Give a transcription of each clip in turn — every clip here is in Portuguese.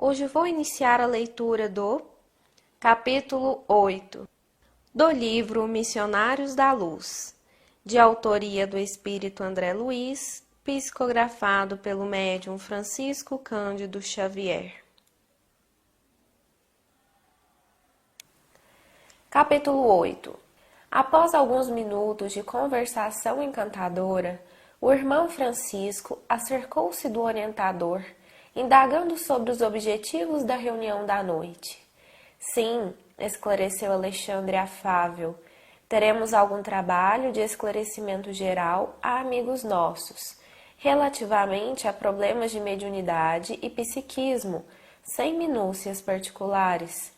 Hoje vou iniciar a leitura do capítulo 8 do livro Missionários da Luz, de autoria do Espírito André Luiz, psicografado pelo médium Francisco Cândido Xavier. Capítulo 8. Após alguns minutos de conversação encantadora, o irmão Francisco acercou-se do orientador, indagando sobre os objetivos da reunião da noite. Sim, esclareceu Alexandre afável, teremos algum trabalho de esclarecimento geral a amigos nossos, relativamente a problemas de mediunidade e psiquismo, sem minúcias particulares.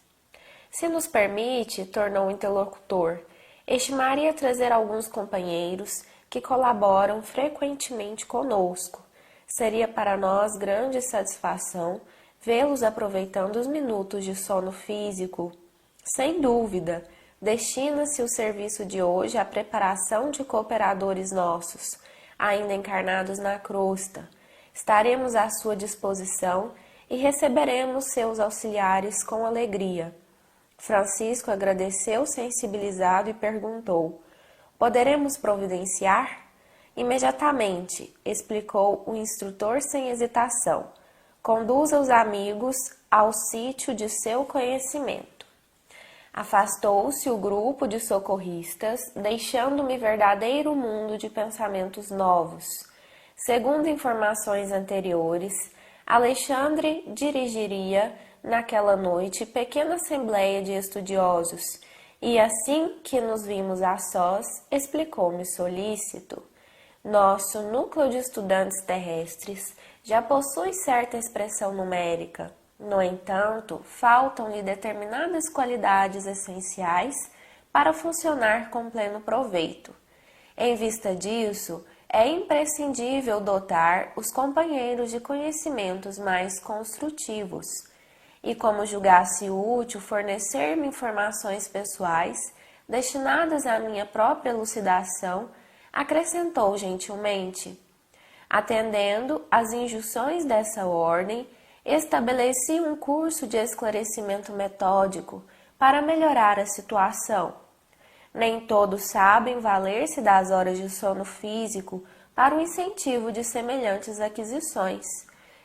Se nos permite, tornou o interlocutor, estimaria trazer alguns companheiros que colaboram frequentemente conosco. Seria para nós grande satisfação vê-los aproveitando os minutos de sono físico. Sem dúvida, destina-se o serviço de hoje à preparação de cooperadores nossos, ainda encarnados na crosta. Estaremos à sua disposição e receberemos seus auxiliares com alegria. Francisco agradeceu sensibilizado e perguntou: poderemos providenciar? Imediatamente, explicou o instrutor sem hesitação. Conduza os amigos ao sítio de seu conhecimento. Afastou-se o grupo de socorristas, deixando-me verdadeiro mundo de pensamentos novos. Segundo informações anteriores, Alexandre dirigiria naquela noite pequena assembleia de estudiosos, e assim que nos vimos a sós, explicou-me solícito: nosso núcleo de estudantes terrestres já possui certa expressão numérica. No entanto, faltam-lhe determinadas qualidades essenciais para funcionar com pleno proveito. Em vista disso, é imprescindível dotar os companheiros de conhecimentos mais construtivos. E como julgasse útil fornecer-me informações pessoais destinadas à minha própria elucidação, acrescentou gentilmente: atendendo às injunções dessa ordem, estabeleci um curso de esclarecimento metódico para melhorar a situação. Nem todos sabem valer-se das horas de sono físico para o incentivo de semelhantes aquisições.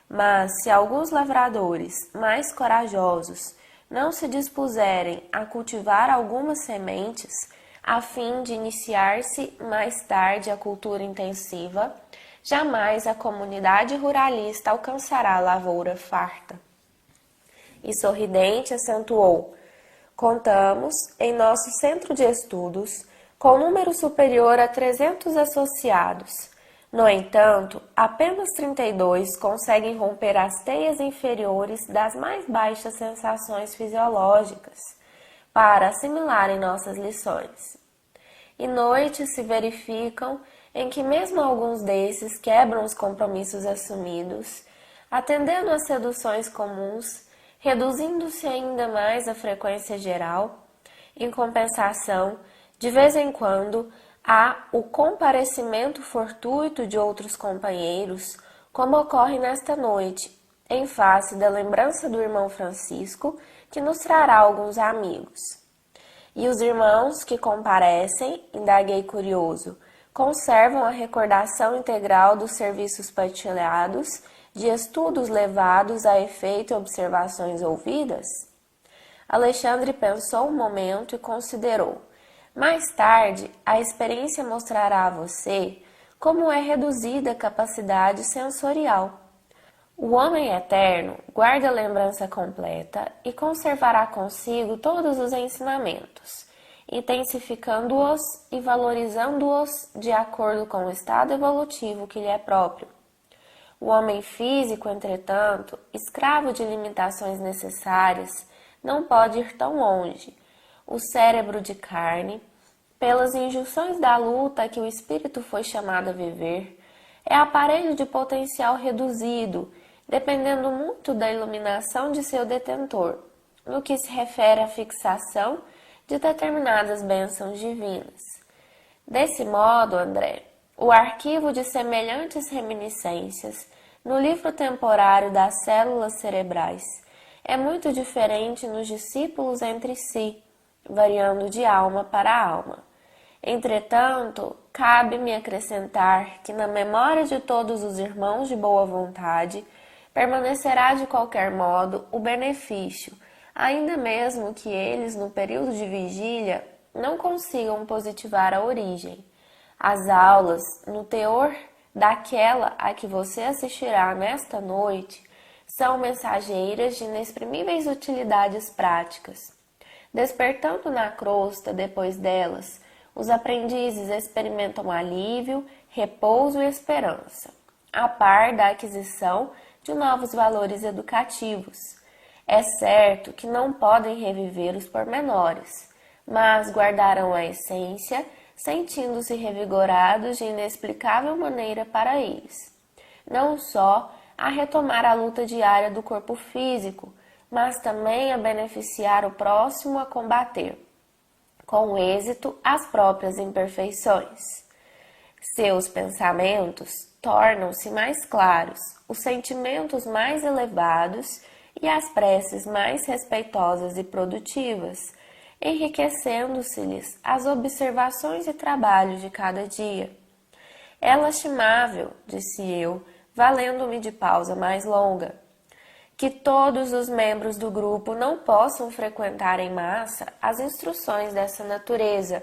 Mas, se alguns lavradores mais corajosos não se dispuserem a cultivar algumas sementes, a fim de iniciar-se mais tarde a cultura intensiva, jamais a comunidade ruralista alcançará a lavoura farta. E sorridente acentuou: contamos, em nosso centro de estudos, com número superior a 300 associados. No entanto, apenas 32 conseguem romper as teias inferiores das mais baixas sensações fisiológicas para assimilarem nossas lições. E noites se verificam em que mesmo alguns desses quebram os compromissos assumidos, atendendo às seduções comuns, reduzindo-se ainda mais a frequência geral. Em compensação, de vez em quando, há o comparecimento fortuito de outros companheiros, como ocorre nesta noite, em face da lembrança do irmão Francisco, que nos trará alguns amigos. E os irmãos que comparecem, indaguei curioso, conservam a recordação integral dos serviços partilhados, de estudos levados a efeito e observações ouvidas? Alexandre pensou um momento e considerou: mais tarde, a experiência mostrará a você como é reduzida a capacidade sensorial. O homem eterno guarda a lembrança completa e conservará consigo todos os ensinamentos, intensificando-os e valorizando-os de acordo com o estado evolutivo que lhe é próprio. O homem físico, entretanto, escravo de limitações necessárias, não pode ir tão longe. O cérebro de carne, pelas injunções da luta que o espírito foi chamado a viver, é aparelho de potencial reduzido, dependendo muito da iluminação de seu detentor, no que se refere à fixação de determinadas bênçãos divinas. Desse modo, André, o arquivo de semelhantes reminiscências no livro temporário das células cerebrais é muito diferente nos discípulos entre si, variando de alma para alma. Entretanto, cabe-me acrescentar que na memória de todos os irmãos de boa vontade permanecerá de qualquer modo o benefício, ainda mesmo que eles, no período de vigília, não consigam positivar a origem. As aulas, no teor daquela a que você assistirá nesta noite, são mensageiras de inexprimíveis utilidades práticas. Despertando na crosta depois delas, os aprendizes experimentam alívio, repouso e esperança, a par da aquisição de novos valores educativos. É certo que não podem reviver os pormenores, mas guardarão a essência, sentindo-se revigorados de inexplicável maneira para eles. Não só a retomar a luta diária do corpo físico, mas também a beneficiar o próximo a combater, com êxito, as próprias imperfeições. Seus pensamentos tornam-se mais claros, os sentimentos mais elevados e as preces mais respeitosas e produtivas, enriquecendo-se-lhes as observações e trabalhos de cada dia. É lastimável, disse eu, valendo-me de pausa mais longa, que todos os membros do grupo não possam frequentar em massa as instruções dessa natureza.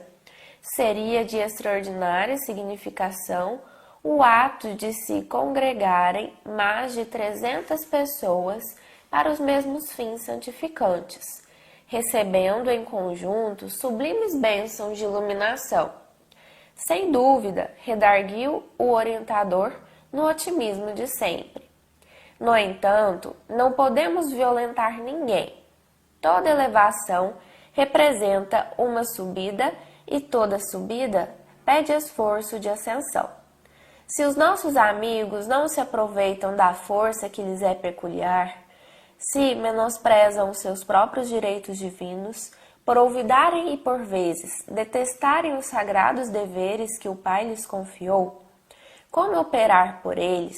Seria de extraordinária significação o ato de se congregarem mais de 300 pessoas para os mesmos fins santificantes, recebendo em conjunto sublimes bênçãos de iluminação. Sem dúvida, redarguiu o orientador no otimismo de sempre. No entanto, não podemos violentar ninguém. Toda elevação representa uma subida e toda subida pede esforço de ascensão. Se os nossos amigos não se aproveitam da força que lhes é peculiar, se menosprezam os seus próprios direitos divinos, por olvidarem e por vezes detestarem os sagrados deveres que o Pai lhes confiou, como operar por eles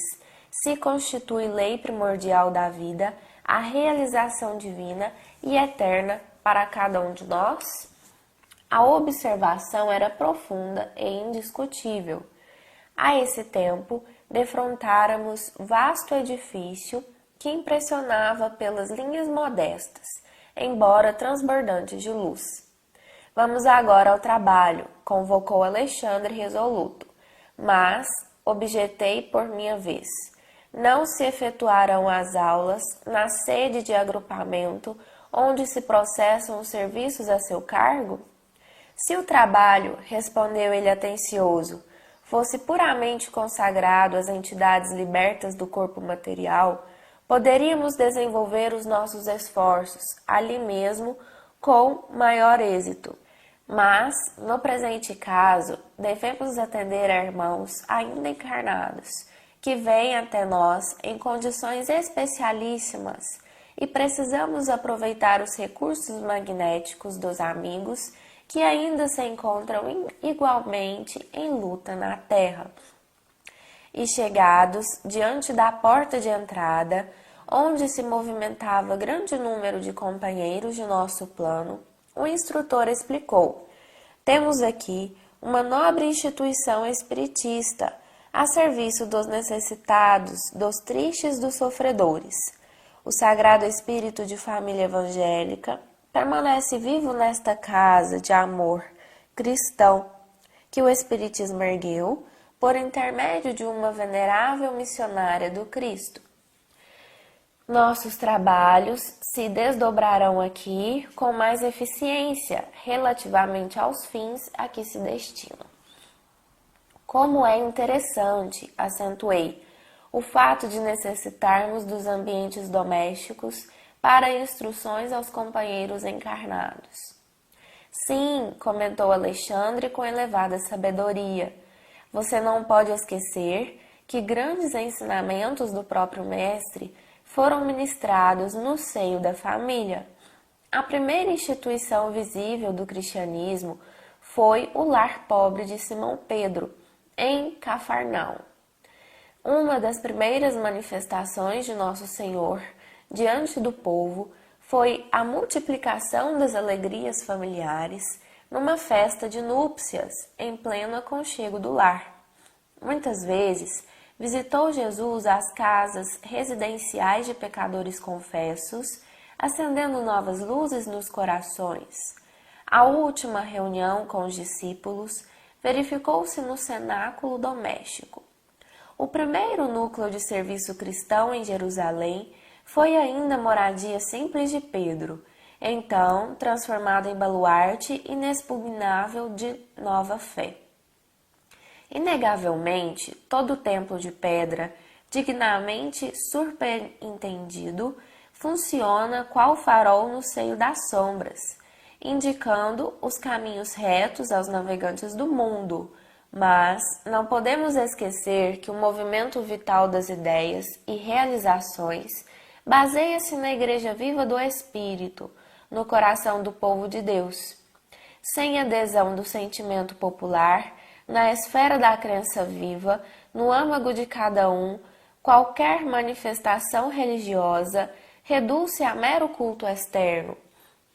se constitui lei primordial da vida, a realização divina e eterna para cada um de nós? A observação era profunda e indiscutível. A esse tempo, defrontáramos vasto edifício que impressionava pelas linhas modestas, embora transbordantes de luz. Vamos agora ao trabalho, convocou Alexandre resoluto, mas objetei por minha vez. Não se efetuarão as aulas na sede de agrupamento onde se processam os serviços a seu cargo? Se o trabalho, respondeu ele atencioso, fosse puramente consagrado às entidades libertas do corpo material, poderíamos desenvolver os nossos esforços ali mesmo com maior êxito. Mas, no presente caso, devemos atender a irmãos ainda encarnados, que vêm até nós em condições especialíssimas e precisamos aproveitar os recursos magnéticos dos amigos que ainda se encontram igualmente em luta na Terra. E chegados diante da porta de entrada, onde se movimentava grande número de companheiros de nosso plano, o instrutor explicou: temos aqui uma nobre instituição espiritista, a serviço dos necessitados, dos tristes, dos sofredores. O Sagrado Espírito de Família Evangélica permanece vivo nesta casa de amor cristão que o Espiritismo ergueu por intermédio de uma venerável missionária do Cristo. Nossos trabalhos se desdobrarão aqui com mais eficiência relativamente aos fins a que se destinam. Como é interessante, acentuei, o fato de necessitarmos dos ambientes domésticos para instruções aos companheiros encarnados. Sim, comentou Alexandre com elevada sabedoria, você não pode esquecer que grandes ensinamentos do próprio Mestre foram ministrados no seio da família. A primeira instituição visível do cristianismo foi o lar pobre de Simão Pedro, em Cafarnaum. Uma das primeiras manifestações de Nosso Senhor diante do povo foi a multiplicação das alegrias familiares numa festa de núpcias em pleno aconchego do lar. Muitas vezes visitou Jesus as casas residenciais de pecadores confessos, acendendo novas luzes nos corações. A última reunião com os discípulos verificou-se no cenáculo doméstico. O primeiro núcleo de serviço cristão em Jerusalém foi ainda a moradia simples de Pedro, então transformado em baluarte inexpugnável de nova fé. Inegavelmente, todo o templo de pedra, dignamente superentendido, funciona qual farol no seio das sombras, indicando os caminhos retos aos navegantes do mundo. Mas não podemos esquecer que o movimento vital das ideias e realizações baseia-se na Igreja Viva do Espírito, no coração do povo de Deus. Sem adesão do sentimento popular, na esfera da crença viva, no âmago de cada um, qualquer manifestação religiosa reduz-se a mero culto externo.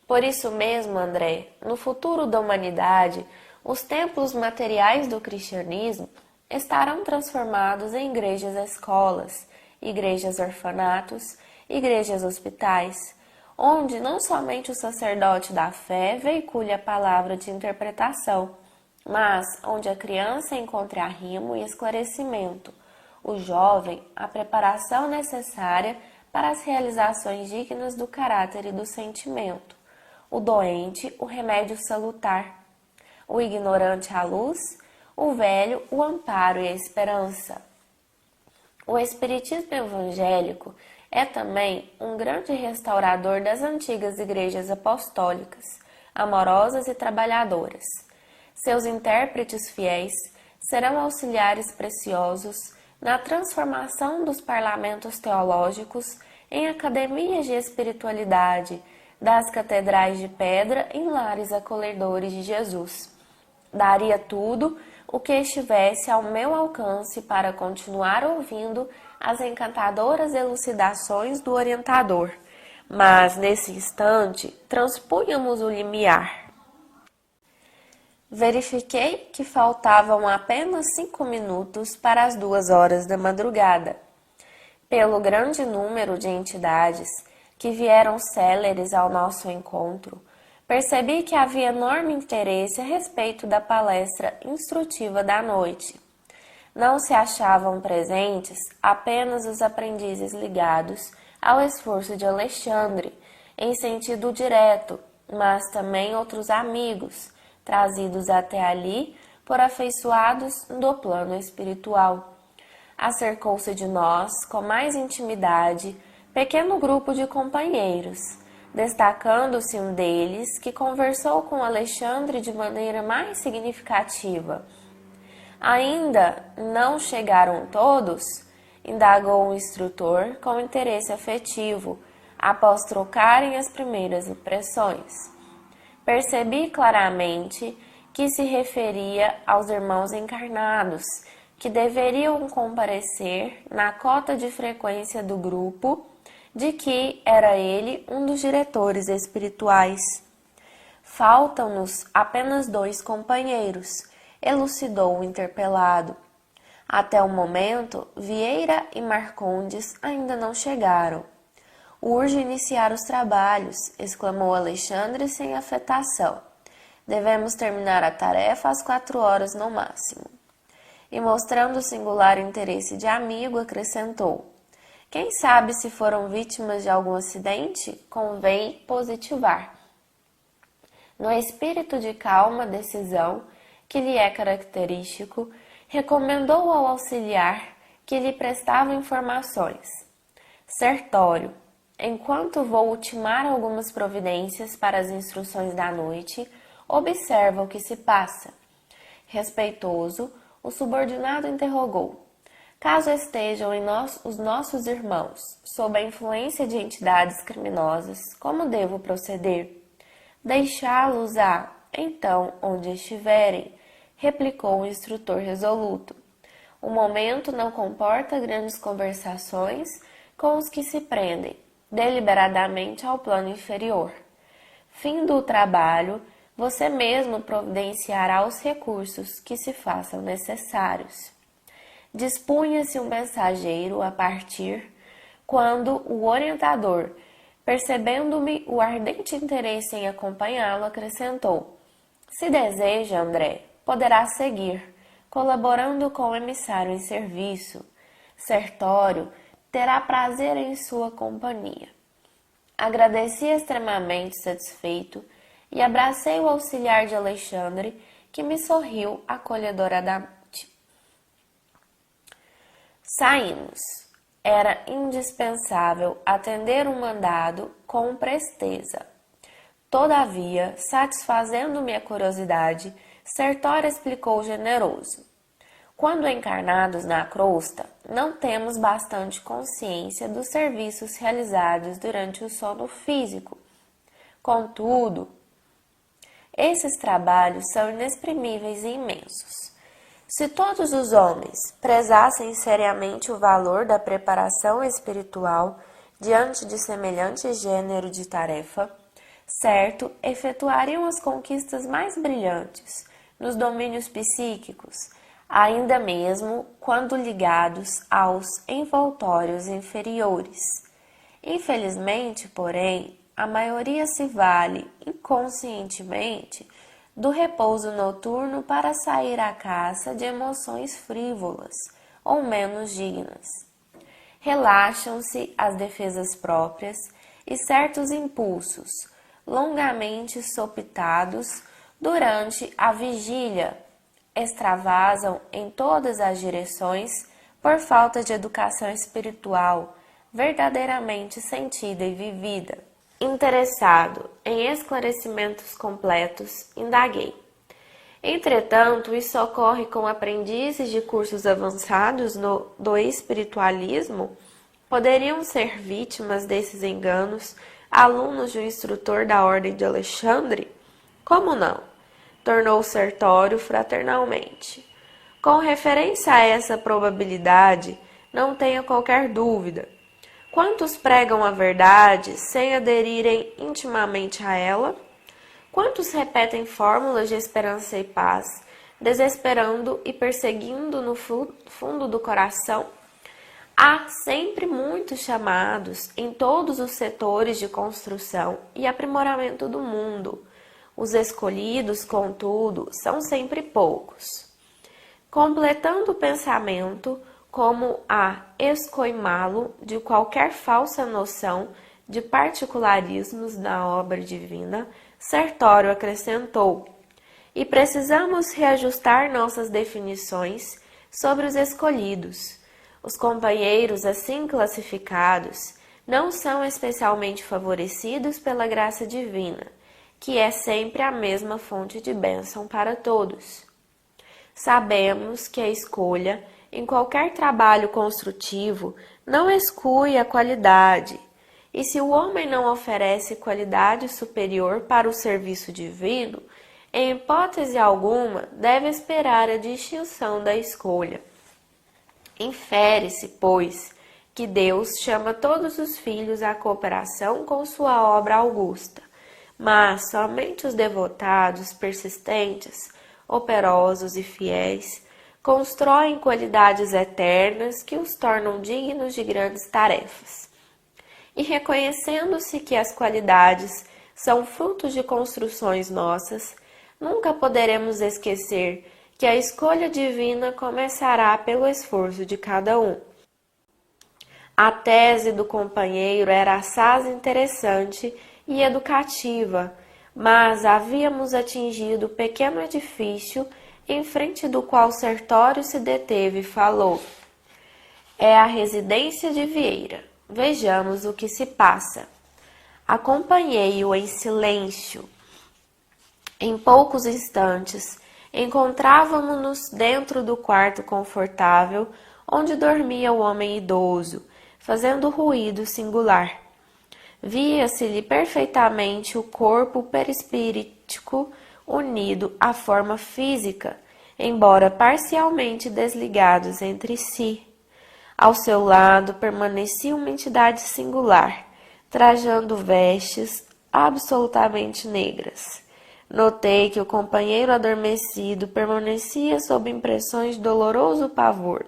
Por isso mesmo, André, no futuro da humanidade, os templos materiais do cristianismo estarão transformados em igrejas-escolas, igrejas-orfanatos, igrejas-hospitais, onde não somente o sacerdote da fé veicule a palavra de interpretação, mas onde a criança encontre arrimo e esclarecimento, o jovem a preparação necessária para as realizações dignas do caráter e do sentimento, o doente o remédio salutar, o ignorante a luz, o velho o amparo e a esperança. O espiritismo evangélico é também um grande restaurador das antigas igrejas apostólicas, amorosas e trabalhadoras. Seus intérpretes fiéis serão auxiliares preciosos na transformação dos parlamentos teológicos em academias de espiritualidade, das catedrais de pedra em lares acolhedores de Jesus. Daria tudo o que estivesse ao meu alcance para continuar ouvindo as encantadoras elucidações do orientador, mas nesse instante transpunhamos o limiar. Verifiquei que faltavam apenas 5 minutos para as 2 horas da madrugada. Pelo grande número de entidades que vieram céleres ao nosso encontro, percebi que havia enorme interesse a respeito da palestra instrutiva da noite. Não se achavam presentes apenas os aprendizes ligados ao esforço de Alexandre, em sentido direto, mas também outros amigos, trazidos até ali por afeiçoados do plano espiritual. Acercou-se de nós, com mais intimidade, pequeno grupo de companheiros, destacando-se um deles que conversou com Alexandre de maneira mais significativa. Ainda não chegaram todos? Indagou o instrutor com interesse afetivo, após trocarem as primeiras impressões. Percebi claramente que se referia aos irmãos encarnados, que deveriam comparecer na cota de frequência do grupo, de que era ele um dos diretores espirituais. Faltam-nos apenas 2 companheiros, elucidou o interpelado. Até o momento, Vieira e Marcondes ainda não chegaram. Urge iniciar os trabalhos, exclamou Alexandre sem afetação. Devemos terminar a tarefa às 4 horas no máximo. E mostrando singular interesse de amigo, acrescentou: quem sabe se foram vítimas de algum acidente? Convém positivar. No espírito de calma decisão, que lhe é característico, recomendou ao auxiliar que lhe prestava informações. Sertório, enquanto vou ultimar algumas providências para as instruções da noite, observa o que se passa. Respeitoso, o subordinado interrogou: caso estejam os nossos irmãos sob a influência de entidades criminosas, como devo proceder? Deixá-los então, onde estiverem, replicou o instrutor resoluto. O momento não comporta grandes conversações com os que se prendem. deliberadamente ao plano inferior. Fim do trabalho, você mesmo providenciará os recursos que se façam necessários. Dispunha-se um mensageiro a partir, quando o orientador, percebendo-me o ardente interesse em acompanhá-lo, acrescentou: se deseja, André, poderá seguir, colaborando com o emissário em serviço. Sertório terá prazer em sua companhia. Agradeci extremamente satisfeito e abracei o auxiliar de Alexandre, que me sorriu acolhedoramente. Saímos. Era indispensável atender um mandado com presteza. Todavia, satisfazendo minha curiosidade, Sertório explicou generoso. Quando encarnados na crosta, não temos bastante consciência dos serviços realizados durante o sono físico. Contudo, esses trabalhos são inexprimíveis e imensos. Se todos os homens prezassem seriamente o valor da preparação espiritual diante de semelhante gênero de tarefa, certo, efetuariam as conquistas mais brilhantes nos domínios psíquicos, ainda mesmo quando ligados aos envoltórios inferiores. Infelizmente, porém, a maioria se vale inconscientemente do repouso noturno para sair à caça de emoções frívolas ou menos dignas. Relaxam-se as defesas próprias e certos impulsos, longamente sopitados durante a vigília, extravasam em todas as direções por falta de educação espiritual verdadeiramente sentida e vivida. Interessado em esclarecimentos completos, indaguei. Entretanto, isso ocorre com aprendizes de cursos avançados do espiritualismo? Poderiam ser vítimas desses enganos alunos de um instrutor da Ordem de Alexandre? Como não? Tornou Sertório fraternalmente. Com referência a essa probabilidade, não tenha qualquer dúvida. Quantos pregam a verdade sem aderirem intimamente a ela? Quantos repetem fórmulas de esperança e paz, desesperando e perseguindo no fundo do coração? Há sempre muitos chamados em todos os setores de construção e aprimoramento do mundo. Os escolhidos, contudo, são sempre poucos. Completando o pensamento, como a escoimá-lo de qualquer falsa noção de particularismos na obra divina, Sertório acrescentou: e precisamos reajustar nossas definições sobre os escolhidos. Os companheiros assim classificados não são especialmente favorecidos pela graça divina, que é sempre a mesma fonte de bênção para todos. Sabemos que a escolha em qualquer trabalho construtivo não exclui a qualidade, e se o homem não oferece qualidade superior para o serviço divino, em hipótese alguma deve esperar a distinção da escolha. Infere-se, pois, que Deus chama todos os filhos à cooperação com sua obra augusta, mas somente os devotados, persistentes, operosos e fiéis constroem qualidades eternas que os tornam dignos de grandes tarefas. E reconhecendo-se que as qualidades são frutos de construções nossas, nunca poderemos esquecer que a escolha divina começará pelo esforço de cada um. A tese do companheiro era assaz interessante e educativa, mas havíamos atingido o pequeno edifício em frente do qual Sertório se deteve e falou: é a residência de Vieira. Vejamos o que se passa. Acompanhei-o em silêncio. Em poucos instantes, encontrávamos-nos dentro do quarto confortável onde dormia o homem idoso, fazendo ruído singular. Via-se-lhe perfeitamente o corpo perispirítico unido à forma física, embora parcialmente desligados entre si. Ao seu lado permanecia uma entidade singular, trajando vestes absolutamente negras. Notei que o companheiro adormecido permanecia sob impressões de doloroso pavor.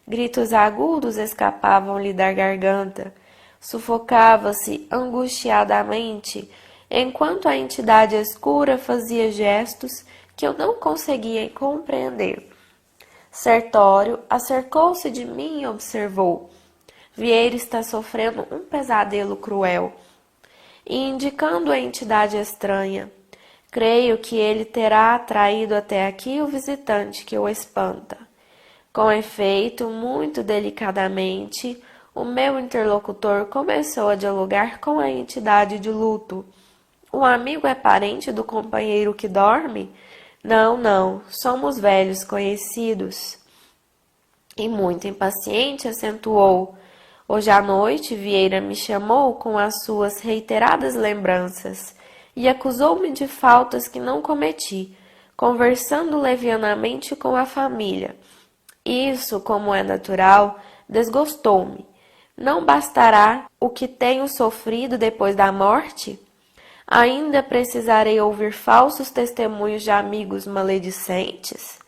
Gritos agudos escapavam-lhe da garganta. Sufocava-se angustiadamente, enquanto a entidade escura fazia gestos que eu não conseguia compreender. Sertório acercou-se de mim e observou. Vieira está sofrendo um pesadelo cruel. E indicando a entidade estranha, creio que ele terá atraído até aqui o visitante que o espanta. Com efeito, muito delicadamente, o meu interlocutor começou a dialogar com a entidade de luto. O amigo é parente do companheiro que dorme? Não, não, somos velhos conhecidos. E muito impaciente acentuou. Hoje à noite, Vieira me chamou com as suas reiteradas lembranças e acusou-me de faltas que não cometi, conversando levianamente com a família. Isso, como é natural, desgostou-me. Não bastará o que tenho sofrido depois da morte? Ainda precisarei ouvir falsos testemunhos de amigos maledicentes?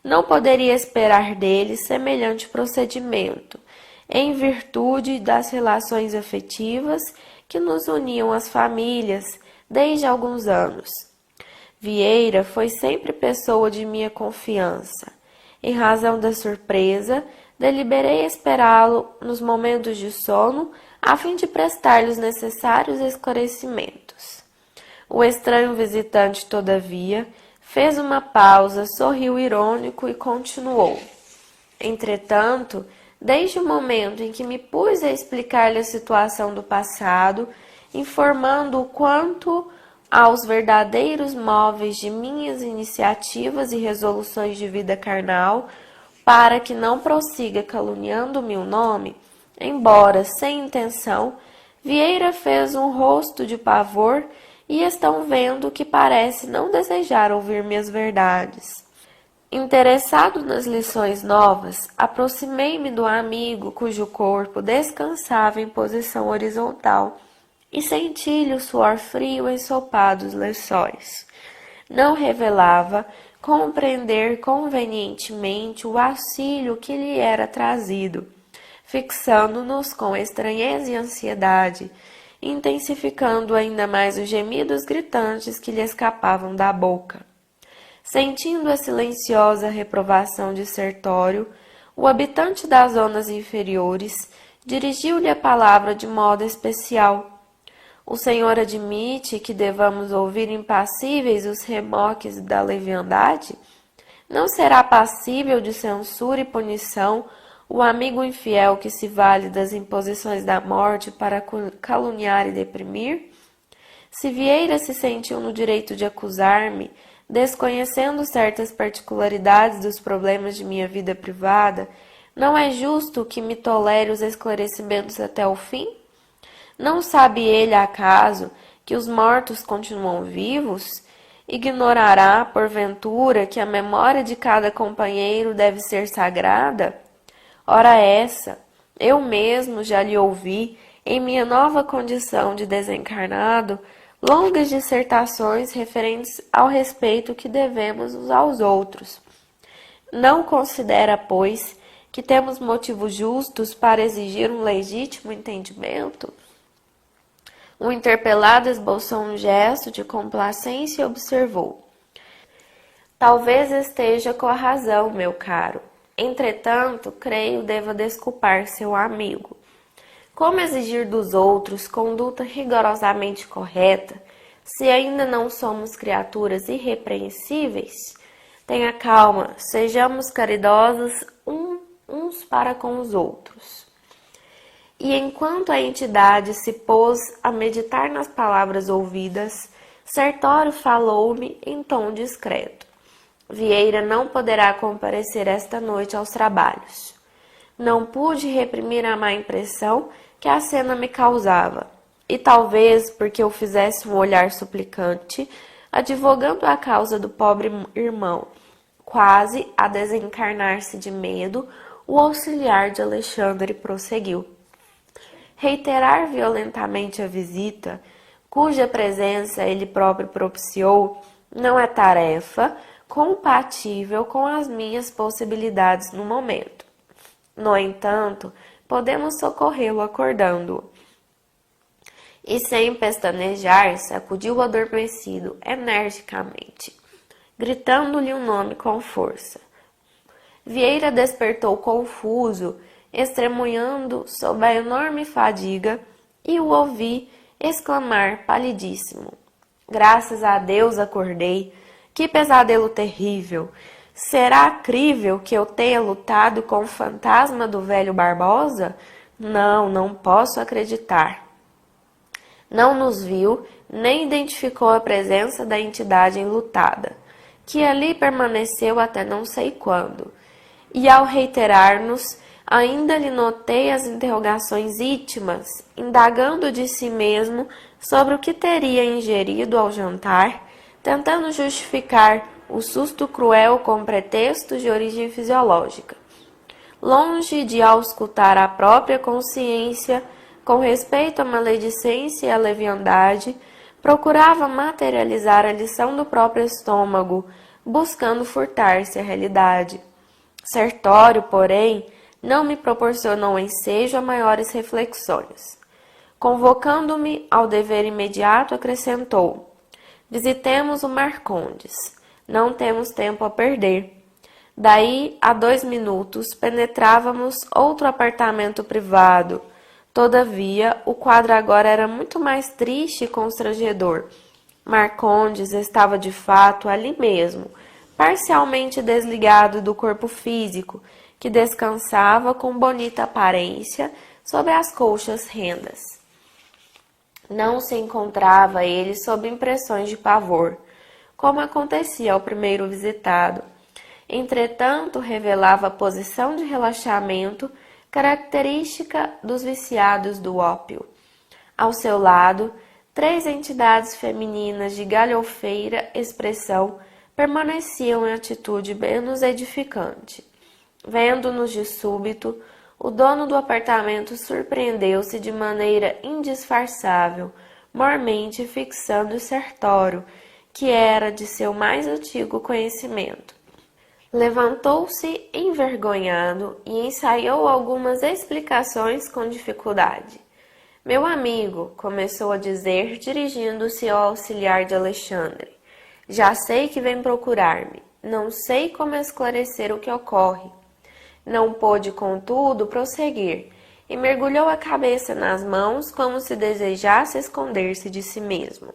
Não poderia esperar deles semelhante procedimento, em virtude das relações afetivas que nos uniam às famílias desde alguns anos. Vieira foi sempre pessoa de minha confiança. Em razão da surpresa, deliberei esperá-lo nos momentos de sono, a fim de prestar-lhe os necessários esclarecimentos. O estranho visitante, todavia, fez uma pausa, sorriu irônico e continuou. Entretanto, desde o momento em que me pus a explicar-lhe a situação do passado, informando o quanto aos verdadeiros móveis de minhas iniciativas e resoluções de vida carnal, para que não prossiga caluniando meu nome, embora sem intenção, Vieira fez um rosto de pavor e estão vendo que parece não desejar ouvir minhas verdades. Interessado nas lições novas, aproximei-me do amigo cujo corpo descansava em posição horizontal e senti-lhe o suor frio ensopado os lençóis. Não revelava compreender convenientemente o auxílio que lhe era trazido, fixando-nos com estranheza e ansiedade, intensificando ainda mais os gemidos gritantes que lhe escapavam da boca. Sentindo a silenciosa reprovação de Sertório, o habitante das zonas inferiores dirigiu-lhe a palavra de modo especial. O senhor admite que devamos ouvir impassíveis os remoques da leviandade? Não será passível de censura e punição o amigo infiel que se vale das imposições da morte para caluniar e deprimir? Se Vieira se sentiu no direito de acusar-me, desconhecendo certas particularidades dos problemas de minha vida privada, não é justo que me tolere os esclarecimentos até o fim? Não sabe ele, acaso, que os mortos continuam vivos? Ignorará, porventura, que a memória de cada companheiro deve ser sagrada? Ora essa, eu mesmo já lhe ouvi, em minha nova condição de desencarnado, longas dissertações referentes ao respeito que devemos uns aos outros. Não considera, pois, que temos motivos justos para exigir um legítimo entendimento? O interpelado esboçou um gesto de complacência e observou. Talvez esteja com a razão, meu caro. Entretanto, creio deva desculpar seu amigo. Como exigir dos outros conduta rigorosamente correta, se ainda não somos criaturas irrepreensíveis? Tenha calma, sejamos caridosos uns para com os outros. E enquanto a entidade se pôs a meditar nas palavras ouvidas, Sertório falou-me em tom discreto. Vieira não poderá comparecer esta noite aos trabalhos. Não pude reprimir a má impressão que a cena me causava, e talvez porque eu fizesse um olhar suplicante, advogando a causa do pobre irmão, quase a desencarnar-se de medo, o auxiliar de Alexandre prosseguiu. reiterar violentamente a visita, cuja presença ele próprio propiciou, não é tarefa compatível com as minhas possibilidades no momento. No entanto, podemos socorrê-lo acordando-o. E sem pestanejar, sacudiu o adormecido energicamente, gritando-lhe um nome com força. Vieira despertou confuso, estremunhando sob a enorme fadiga, e o ouvi exclamar palidíssimo: Graças a Deus acordei! Que pesadelo terrível! Será crível que eu tenha lutado com o fantasma do velho Barbosa? Não posso acreditar. Não nos viu, nem identificou a presença da entidade enlutada, que ali permaneceu até não sei quando. E ao reiterar-nos, ainda lhe notei as interrogações íntimas, indagando de si mesmo sobre o que teria ingerido ao jantar, tentando justificar o susto cruel com pretextos de origem fisiológica. Longe de auscultar a própria consciência, com respeito à maledicência e à leviandade, procurava materializar a lição do próprio estômago, buscando furtar-se à realidade. Sertório, porém, não me proporcionou ensejo a maiores reflexões. Convocando-me ao dever imediato, acrescentou: Visitemos o Marcondes. Não temos tempo a perder. Daí a 2 minutos penetrávamos outro apartamento privado. Todavia, o quadro agora era muito mais triste e constrangedor. Marcondes estava de fato ali mesmo, parcialmente desligado do corpo físico, que descansava com bonita aparência sobre as colchas rendas. Não se encontrava ele sob impressões de pavor, como acontecia ao primeiro visitado. Entretanto, revelava a posição de relaxamento característica dos viciados do ópio. Ao seu lado, 3 entidades femininas de galhofeira expressão permaneciam em atitude menos edificante. Vendo-nos de súbito, o dono do apartamento surpreendeu-se de maneira indisfarçável, mormente fixando o Sertório, que era de seu mais antigo conhecimento. Levantou-se envergonhado e ensaiou algumas explicações com dificuldade. Meu amigo, começou a dizer, dirigindo-se ao auxiliar de Alexandre, já sei que vem procurar-me. Não sei como esclarecer o que ocorre. Não pôde, contudo, prosseguir, e mergulhou a cabeça nas mãos como se desejasse esconder-se de si mesmo.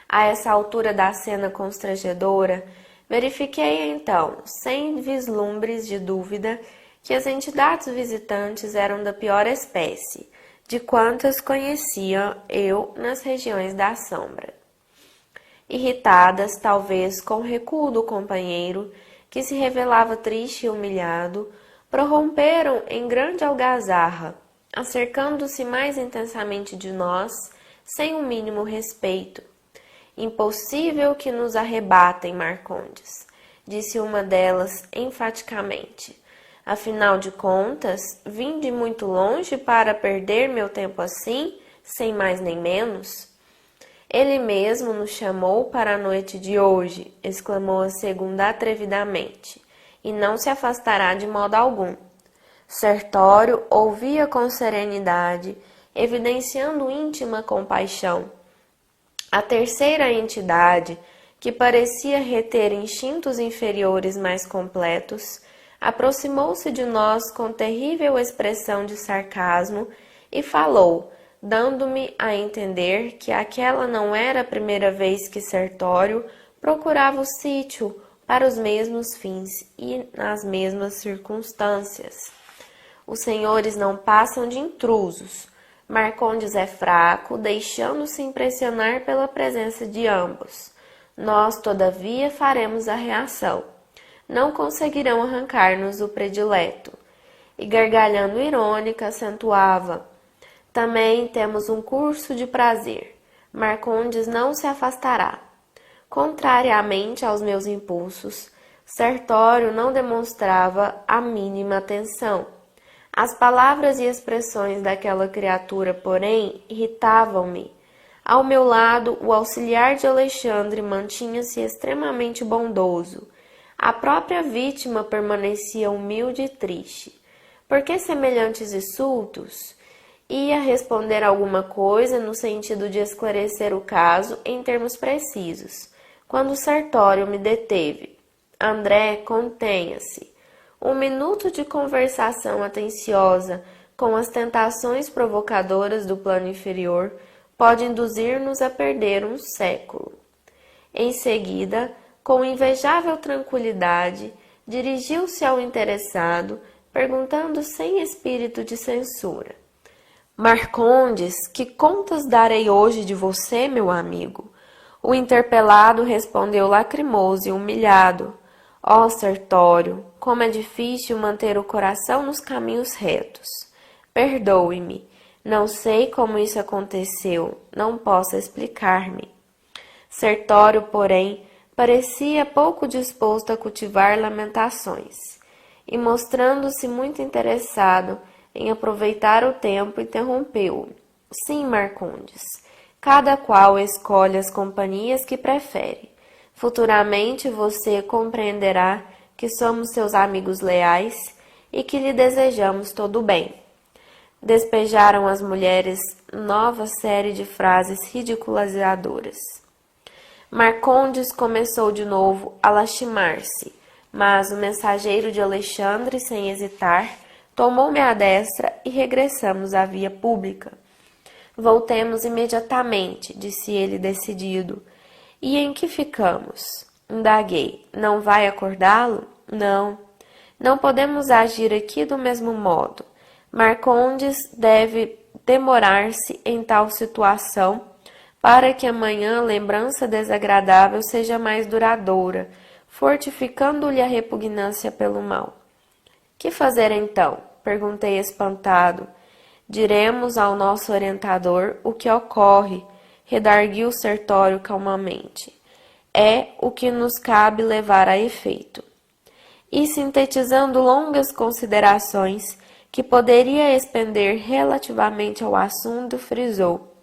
A essa altura da cena constrangedora, verifiquei então, sem vislumbres de dúvida, que as entidades visitantes eram da pior espécie, de quantas conhecia eu nas regiões da sombra. Irritadas, talvez, com o recuo do companheiro, que se revelava triste e humilhado, prorromperam em grande algazarra, acercando-se mais intensamente de nós, sem o mínimo respeito. Impossível que nos arrebatem, Marcondes, disse uma delas enfaticamente. Afinal de contas, vim de muito longe para perder meu tempo assim, sem mais nem menos? Ele mesmo nos chamou para a noite de hoje, exclamou a segunda atrevidamente, e não se afastará de modo algum. Sertório ouvia com serenidade, evidenciando íntima compaixão. A terceira entidade, que parecia reter instintos inferiores mais completos, aproximou-se de nós com terrível expressão de sarcasmo e falou, dando-me a entender que aquela não era a primeira vez que Sertório procurava o sítio para os mesmos fins e nas mesmas circunstâncias. Os senhores não passam de intrusos. Marcondes é fraco, deixando-se impressionar pela presença de ambos. Nós, todavia, faremos a reação. Não conseguirão arrancar-nos o predileto. E gargalhando irônica, acentuava: também temos um curso de prazer. Marcondes não se afastará. Contrariamente aos meus impulsos, Sertório não demonstrava a mínima atenção. As palavras e expressões daquela criatura, porém, irritavam-me. Ao meu lado, o auxiliar de Alexandre mantinha-se extremamente bondoso. A própria vítima permanecia humilde e triste. Por que semelhantes insultos? Ia responder alguma coisa no sentido de esclarecer o caso em termos precisos, quando Sertório me deteve. André, contenha-se. Um minuto de conversação atenciosa com as tentações provocadoras do plano inferior pode induzir-nos a perder um século. Em seguida, com invejável tranquilidade, dirigiu-se ao interessado, perguntando sem espírito de censura: Marcondes, que contas darei hoje de você, meu amigo? O interpelado respondeu lacrimoso e humilhado: Ó Sertório, como é difícil manter o coração nos caminhos retos. Perdoe-me, não sei como isso aconteceu, não posso explicar-me. Sertório, porém, parecia pouco disposto a cultivar lamentações, e mostrando-se muito interessado em aproveitar o tempo, interrompeu. Sim, Marcondes, cada qual escolhe as companhias que prefere. Futuramente você compreenderá que somos seus amigos leais e que lhe desejamos todo o bem. Despejaram as mulheres nova série de frases ridiculazadoras. Marcondes começou de novo a lastimar-se, mas o mensageiro de Alexandre, sem hesitar, tomou-me à destra e regressamos à via pública. Voltemos imediatamente, disse ele decidido. E em que ficamos? Indaguei. Não vai acordá-lo? Não. Não podemos agir aqui do mesmo modo. Marcondes deve demorar-se em tal situação para que amanhã a lembrança desagradável seja mais duradoura, fortificando-lhe a repugnância pelo mal. Que fazer então? Perguntei espantado. Diremos ao nosso orientador o que ocorre, redarguiu Sertório calmamente. É o que nos cabe levar a efeito. E sintetizando longas considerações que poderia expender relativamente ao assunto, frisou: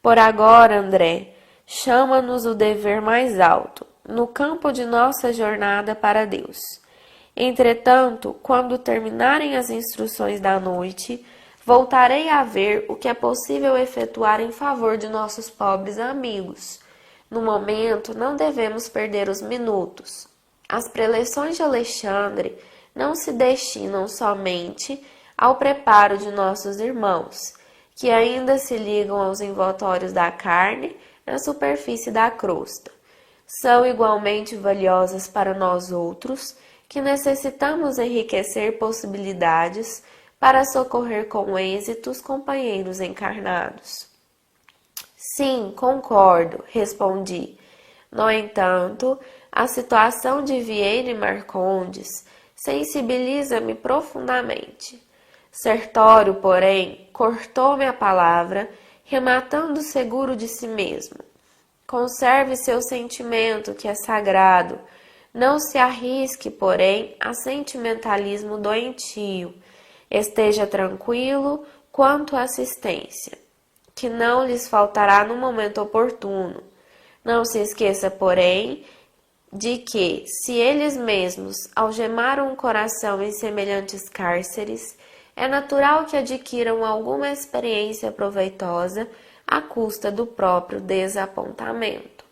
Por agora, André, chama-nos o dever mais alto, no campo de nossa jornada para Deus. Entretanto, quando terminarem as instruções da noite, voltarei a ver o que é possível efetuar em favor de nossos pobres amigos. No momento, não devemos perder os minutos. As preleções de Alexandre não se destinam somente ao preparo de nossos irmãos, que ainda se ligam aos envoltórios da carne na superfície da crosta. São igualmente valiosas para nós outros, que necessitamos enriquecer possibilidades para socorrer com êxito os companheiros encarnados. Sim, concordo, respondi. No entanto, a situação de Vieira e Marcondes sensibiliza-me profundamente. Sertório, porém, cortou-me a palavra, rematando seguro de si mesmo. Conserve seu sentimento, que é sagrado. Não se arrisque, porém, a sentimentalismo doentio. Esteja tranquilo quanto à assistência, que não lhes faltará no momento oportuno. Não se esqueça, porém, de que, se eles mesmos algemaram o coração em semelhantes cárceres, é natural que adquiram alguma experiência proveitosa à custa do próprio desapontamento.